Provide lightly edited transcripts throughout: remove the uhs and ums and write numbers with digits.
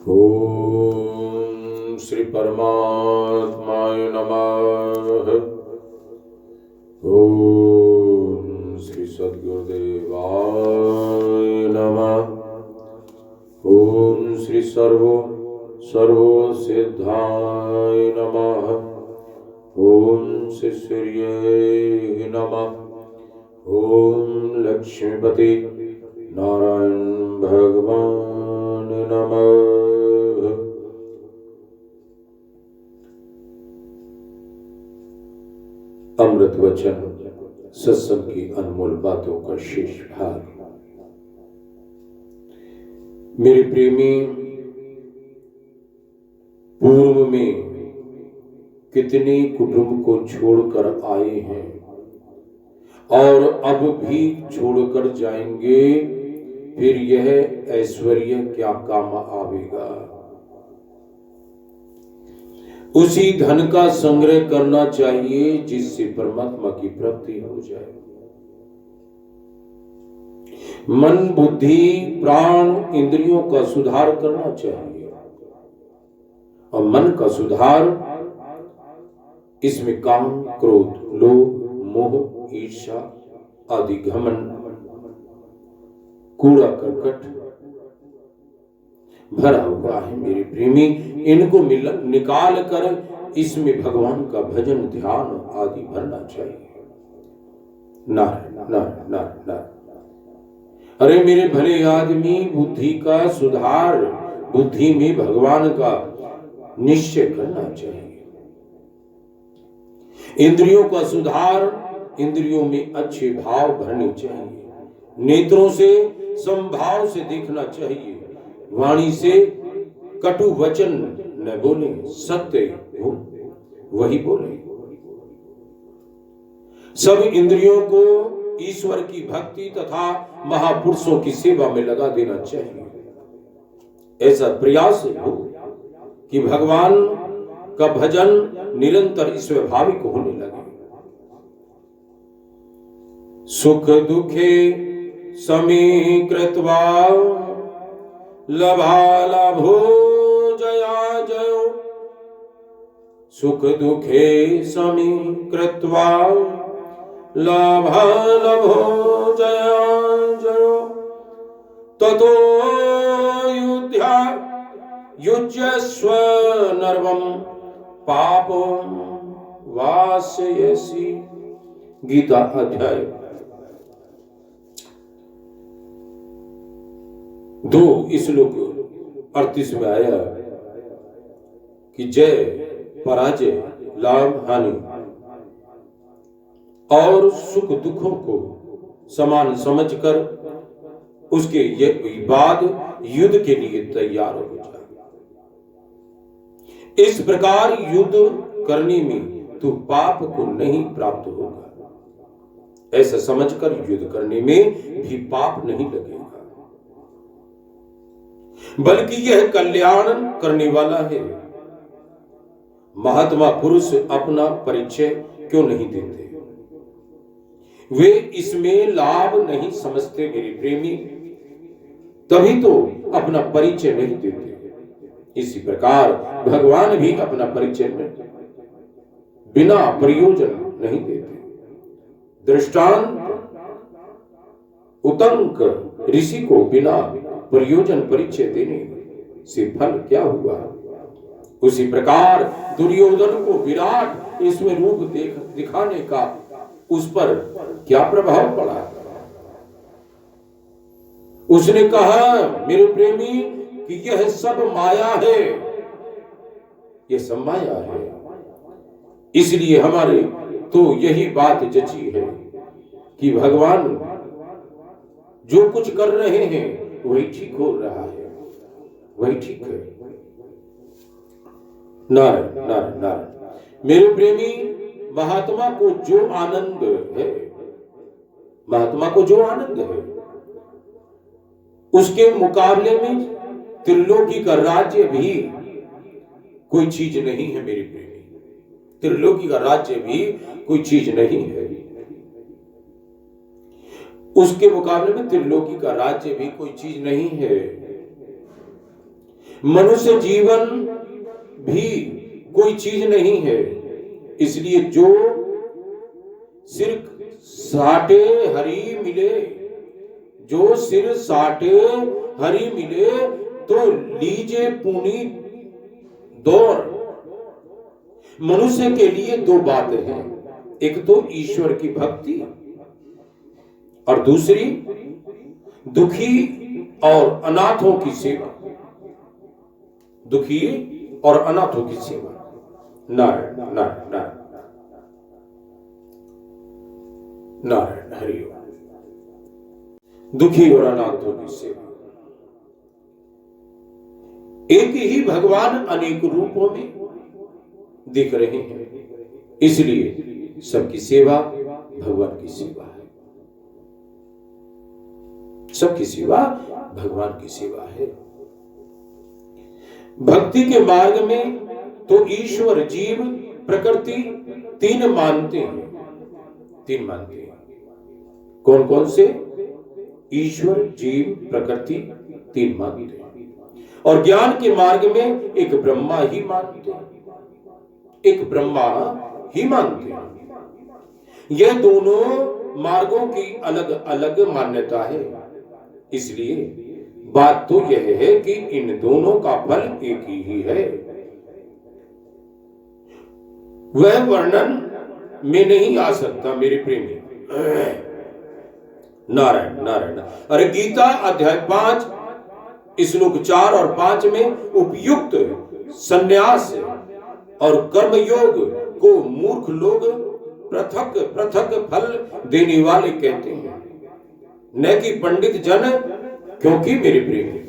ओम श्री परमात्माय नमः। ओम श्री सद्गुरुदेवाय नमः। ओम श्री सर्व सिद्धाय नमः। ओम श्री सूर्य नमः। ओम लक्ष्मीपति नारायण भगवान नमः। अमृत वचन सत्संग की अनमोल बातों का शेष भाग। मेरे प्रेमी, पूर्व में कितने कुटुंब को छोड़कर आए हैं और अब भी छोड़कर जाएंगे, फिर यह ऐश्वर्य क्या काम आवेगा। उसी धन का संग्रह करना चाहिए जिससे परमात्मा की प्राप्ति हो जाए। मन, बुद्धि, प्राण, इंद्रियों का सुधार करना चाहिए। और मन का सुधार, इसमें काम, क्रोध, लोभ, मोह, ईर्ष्या आदि घमंड, कूड़ा करकट भरा हुआ है। मेरे प्रेमी, इनको निकाल कर इसमें भगवान का भजन, ध्यान आदि भरना चाहिए। नारायण नारायण नारायण नारायण। अरे मेरे भले आदमी, बुद्धि का सुधार, बुद्धि में भगवान का निश्चय करना चाहिए। इंद्रियों का सुधार, इंद्रियों में अच्छे भाव भरने चाहिए। नेत्रों से समभाव से देखना चाहिए। वाणी से कटु वचन न बोले, सत्य हो वही बोले। सब इंद्रियों को ईश्वर की भक्ति तथा महापुरुषों की सेवा में लगा देना चाहिए। ऐसा प्रयास हो कि भगवान का भजन निरंतर स्वाभाविक होने लगे। सुख दुखे समीकृत्वा लभालभो जया जयो। सुख दुखे समीकृत्वा लभालभो जया जयो। ततो युज्यस्व नर्वं पापं वासयसि। गीता अध्याय 2 श्लोक 38 में आया कि जय, पराजय, लाभ, हानि और सुख दुखों को समान समझकर उसके बाद युद्ध के लिए तैयार हो जाए। इस प्रकार युद्ध करने में तू पाप को नहीं प्राप्त होगा। ऐसा समझकर युद्ध करने में भी पाप नहीं लगेगा, बल्कि यह कल्याण करने वाला है। महात्मा पुरुष अपना परिचय क्यों नहीं देते? वे इसमें लाभ नहीं समझते मेरे प्रेमी, तभी तो अपना परिचय नहीं देते। इसी प्रकार भगवान भी अपना परिचय बिना प्रयोजन नहीं देते। दृष्टांत, उतंक ऋषि को बिना प्रयोजन परिचय देने से फल क्या हुआ? उसी प्रकार दुर्योधन को विराट इसमें रूप दिखाने का उस पर क्या प्रभाव पड़ा? उसने कहा मेरे प्रेमी कि यह सब माया है, यह सब माया है। इसलिए हमारे तो यही बात जची है कि भगवान जो कुछ कर रहे हैं वही ठीक हो रहा है, वही ठीक है। नारायण नारायण नारायण। मेरे प्रेमी, महात्मा को जो आनंद है, महात्मा को जो आनंद है, उसके मुकाबले में त्रिलोकी का राज्य भी कोई चीज नहीं है मेरे प्रेमी। त्रिलोकी का राज्य भी कोई चीज नहीं है। उसके मुकाबले में त्रिलोकी का राज्य भी कोई चीज नहीं है। मनुष्य जीवन भी कोई चीज नहीं है, इसलिए जो सिर साटे हरी मिले, जो सिर साटे हरी मिले, तो लीजे पूनी दौड़। मनुष्य के लिए दो बातें हैं, एक तो ईश्वर की भक्ति और दूसरी दुखी और अनाथों की सेवा। दुखी और अनाथों की सेवा। नारायण नारायण नारायण नारायण हरि ओम। दुखी और अनाथों की सेवा। एक ही भगवान अनेक रूपों में दिख रहे हैं, इसलिए सबकी सेवा भगवान की सेवा है। सबकी सेवा भगवान की सेवा है। भक्ति के मार्ग में तो ईश्वर जीव प्रकृति तीन मानते हैं। तीन मानते हैं। कौन कौन से? ईश्वर जीव प्रकृति तीन मानते हैं। और ज्ञान के मार्ग में एक ब्रह्मा ही मानते हैं। एक ब्रह्मा ही मानते हैं। यह दोनों मार्गों की अलग अलग मान्यता है, इसलिए बात तो यह है कि इन दोनों का फल एक ही है। वह वर्णन में नहीं आ सकता मेरे प्रेमी। नारायण नारायण। अरे गीता अध्याय 5 श्लोक 4 और 5 में उपयुक्त संन्यास और कर्मयोग को मूर्ख लोग पृथक पृथक फल देने वाले कहते हैं, न कि पंडित जन। क्योंकि मेरे प्रेमी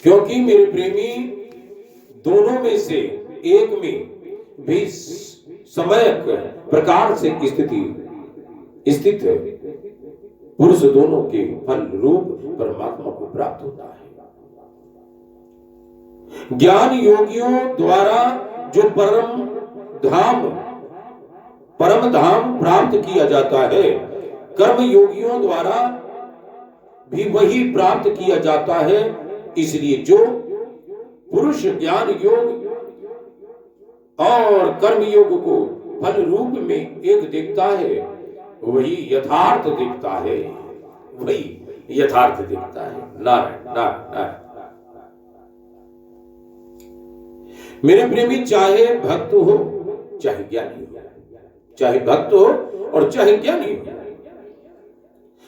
क्योंकि मेरे प्रेमी दोनों में से एक में भी समय प्रकार से स्थित पुरुष दोनों के फल रूप परमात्मा को प्राप्त होता है। ज्ञान योगियों द्वारा जो परम धाम प्राप्त किया जाता है, कर्म योगियों द्वारा भी वही प्राप्त किया जाता है। इसलिए जो पुरुष ज्ञान योग और कर्म योग को फल रूप में एक दिखता है, वही यथार्थ दिखता है। वही यथार्थ दिखता है। नारायण नारायण नारायण। मेरे प्रेमी, चाहे भक्त हो चाहे ज्ञानी हो, चाहे भक्त हो और चाहे ज्ञानी हो,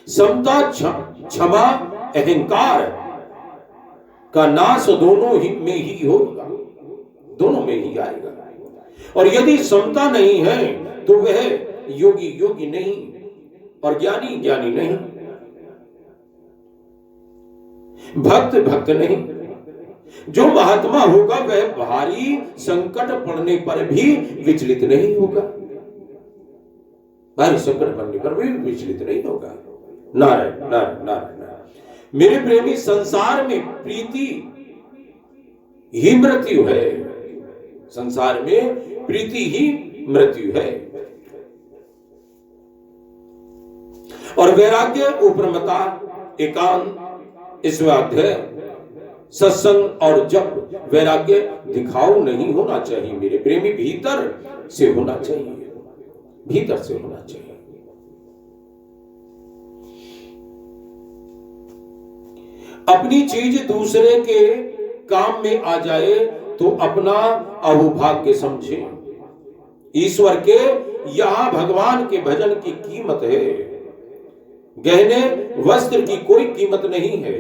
समता क्षमा अहंकार का नाश दोनों ही में ही होगा, दोनों में ही आएगा। और यदि समता नहीं है तो वह योगी योगी नहीं और ज्ञानी ज्ञानी नहीं, भक्त भक्त नहीं। जो महात्मा होगा वह भारी संकट पड़ने पर भी विचलित नहीं होगा। भारी संकट पड़ने पर भी विचलित नहीं होगा। नारायण नारायण नारायण। मेरे प्रेमी, संसार में प्रीति ही मृत्यु है। संसार में प्रीति ही मृत्यु है। और वैराग्य, उपरमता, एकांत, स्वाध्याय, सत्संग और जप, वैराग्य दिखाऊ नहीं होना चाहिए मेरे प्रेमी, भीतर से होना चाहिए। भीतर से होना चाहिए। अपनी चीज दूसरे के काम में आ जाए तो अपना अहोभाग्य समझे। ईश्वर के यहां भगवान के भजन की कीमत है। गहने वस्त्र की कोई कीमत नहीं है।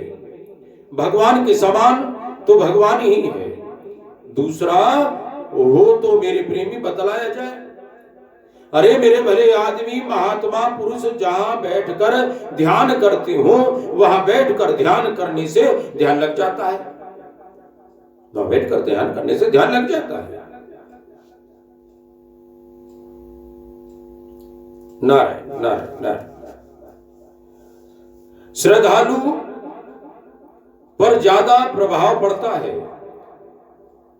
भगवान के समान तो भगवान ही है। दूसरा हो तो मेरे प्रेमी बतलाया जाए। अरे मेरे भले आदमी, महात्मा पुरुष जहां बैठकर ध्यान करते हो, वहां बैठकर ध्यान करने से ध्यान लग जाता है। वहां बैठकर ध्यान करने से ध्यान लग जाता है। नारायण नारायण नारायण। श्रद्धालु पर ज्यादा प्रभाव पड़ता है।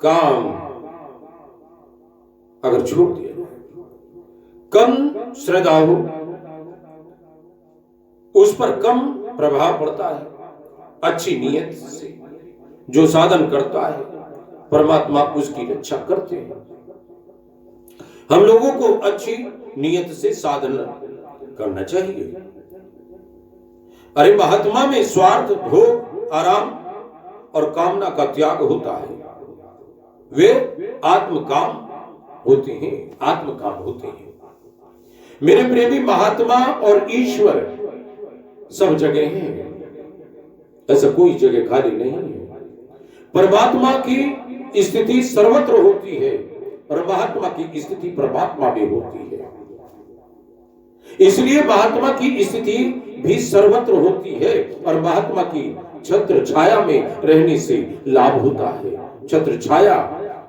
काम अगर छोड़ दिया, कम श्रद्धा हो उस पर कम प्रभाव पड़ता है। अच्छी नीयत से जो साधन करता है परमात्मा उसकी रक्षा करते हैं। हम लोगों को अच्छी नीयत से साधन करना चाहिए। अरे महात्मा में स्वार्थ, भोग, आराम और कामना का त्याग होता है। वे आत्मकाम होते हैं, आत्मकाम होते हैं। मेरे प्रेमी, महात्मा और ईश्वर सब जगह हैं, ऐसा कोई जगह खाली नहीं है। परमात्मा की स्थिति सर्वत्र होती है और महात्मा की स्थिति परमात्मा में होती है। इसलिए महात्मा की स्थिति भी सर्वत्र होती है और महात्मा की छत्र छाया में रहने से लाभ होता है। छत्र छाया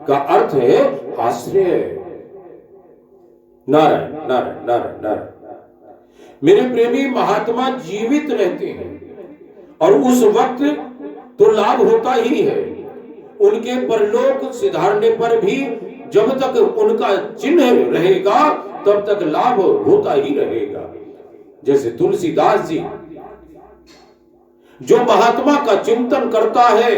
का अर्थ है आश्रय। नारायण नारायण नारायण नारायण। मेरे प्रेमी, महात्मा जीवित रहते हैं और उस वक्त तो लाभ होता ही है। उनके परलोक सिधारने पर भी जब तक उनका चिन्ह रहेगा तब तक लाभ होता ही रहेगा। जैसे तुलसीदास जी जो महात्मा का चिंतन करता है